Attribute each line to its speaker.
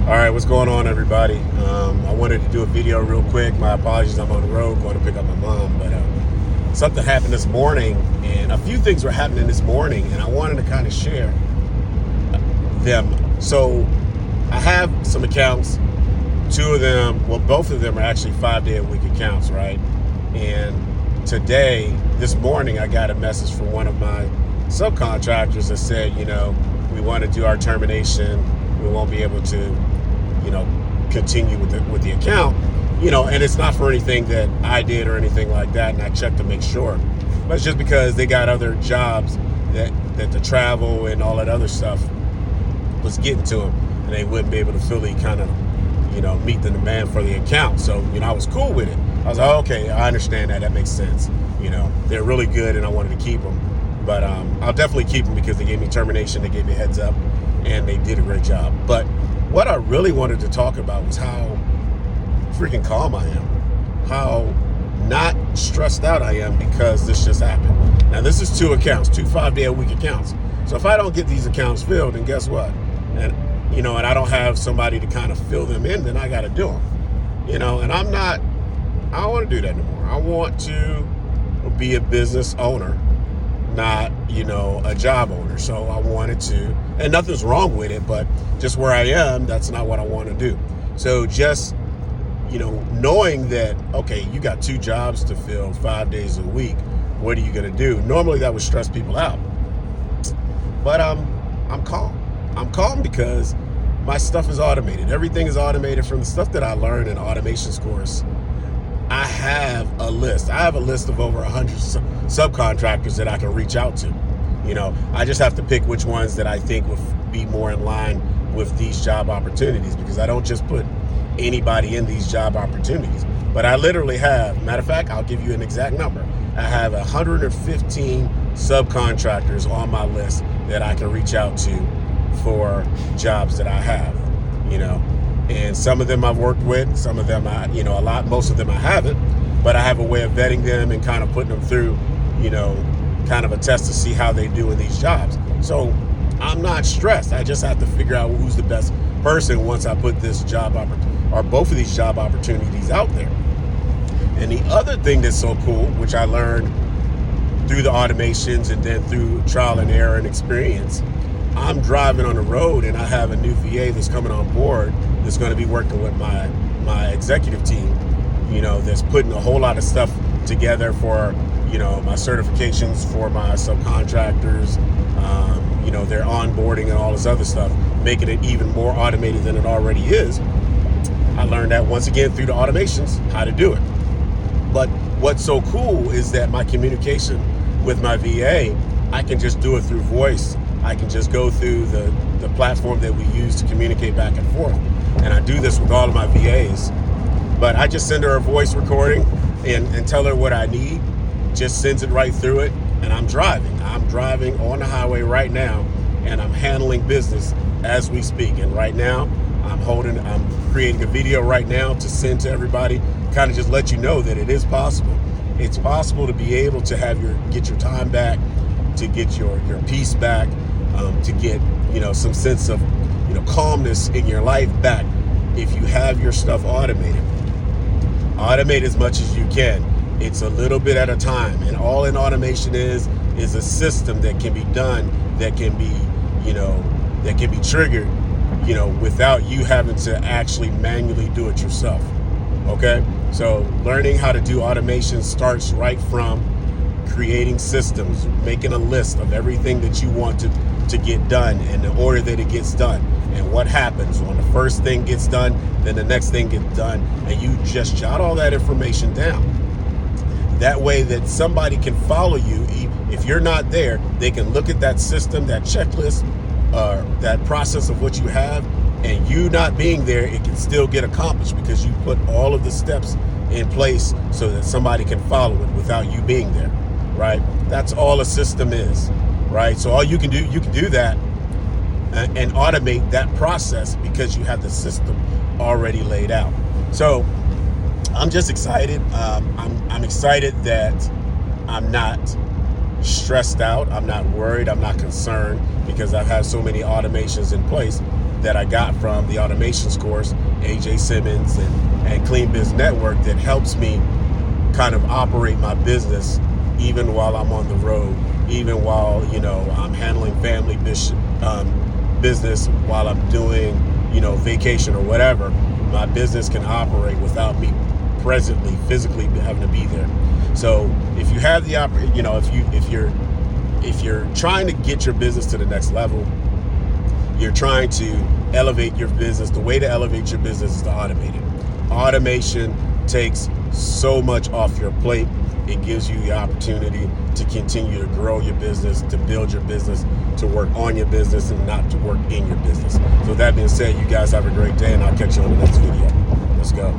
Speaker 1: All right, what's going on, everybody? I wanted to do a video real quick. My apologies, I'm on the road going to pick up my mom, but something happened this morning, and a few things were happening this morning, and I wanted to kind of share them. So I have some accounts. Two of them, well, both of them are actually 5-day-a-week accounts, right? And this morning, I got a message from one of my subcontractors that said, we want to do our termination. We won't be able to, continue with the account, and it's not for anything that I did or anything like that. And I checked to make sure, but it's just because they got other jobs that the travel and all that other stuff was getting to them, and they wouldn't be able to fully kind of, meet the demand for the account. So, I was cool with it. I was like, okay, I understand that. That makes sense. They're really good, and I wanted to keep them. But I'll definitely keep them because they gave me termination. They gave me a heads up, and they did a great job. But what I really wanted to talk about was how freaking calm I am, how not stressed out I am because this just happened. Now, this is two 5-day-a-week accounts. So if I don't get these accounts filled, then guess what? And I don't have somebody to kind of fill them in, then I got to do them. And I don't want to do that anymore. I want to be a business owner, not, a job owner. So I wanted to, and nothing's wrong with it, but just where I am, that's not what I want to do. So just, knowing that, okay, you got two jobs to fill 5 days a week, what are you going to do? Normally that would stress people out, but I'm calm. I'm calm because my stuff is automated. Everything is automated from the stuff that I learned in automations course. I have a list. I have a list of over 100 subcontractors that I can reach out to. I just have to pick which ones that I think would be more in line with these job opportunities, because I don't just put anybody in these job opportunities. But I literally have, matter of fact, I'll give you an exact number. I have 115 subcontractors on my list that I can reach out to for jobs that I have, and some of them I've worked with, some of them most of them I haven't, but I have a way of vetting them and kind of putting them through, kind of a test to see how they do in these jobs. So I'm not stressed. I just have to figure out who's the best person once I put this job or both of these job opportunities out there. And the other thing that's so cool, which I learned through the automations and then through trial and error and experience, I'm driving on the road and I have a new VA that's coming on board that's going to be working with my executive team, that's putting a whole lot of stuff together for, my certifications for my subcontractors, their onboarding and all this other stuff, making it even more automated than it already is. I learned that once again through the automations, how to do it. But what's so cool is that my communication with my VA, I can just do it through voice. I can just go through the platform that we use to communicate back and forth. And I do this with all of my VAs. But I just send her a voice recording and tell her what I need, just sends it right through it. And I'm driving. I'm driving on the highway right now, and I'm handling business as we speak. And right now, I'm creating a video right now to send to everybody, kind of just let you know that it is possible. It's possible to be able to get your time back, to get your peace back, to get some sense of calmness in your life back if you have your stuff automated. Automate as much as you can. It's a little bit at a time, and all an automation is a system that can be done, that can be triggered, without you having to actually manually do it yourself. Okay, so learning how to do automation starts right from creating systems, making a list of everything that you want to get done and the order that it gets done, and what happens when the first thing gets done, then the next thing gets done, and you just jot all that information down. That way that somebody can follow you. If you're not there, they can look at that system, that checklist, that process of what you have, and you not being there, it can still get accomplished because you put all of the steps in place so that somebody can follow it without you being there, right? That's all a system is, right? So all you can do that and automate that process because you have the system already laid out. So I'm just excited. I'm excited that I'm not stressed out. I'm not worried. I'm not concerned because I've had so many automations in place. that I got from the automations course, AJ Simmons and Clean Biz Network, that helps me kind of operate my business even while I'm on the road, even while, you know, I'm handling family business while I'm doing, you know, vacation or whatever. My business can operate without me presently, physically having to be there. So if you have the you know, if you're trying to get your business to the next level, you're trying to elevate your business, the way to elevate your business is to automate it. Automation takes so much off your plate. It gives you the opportunity to continue to grow your business, to build your business, to work on your business and not to work in your business. So that being said, you guys have a great day, and I'll catch you on the next video. Let's go.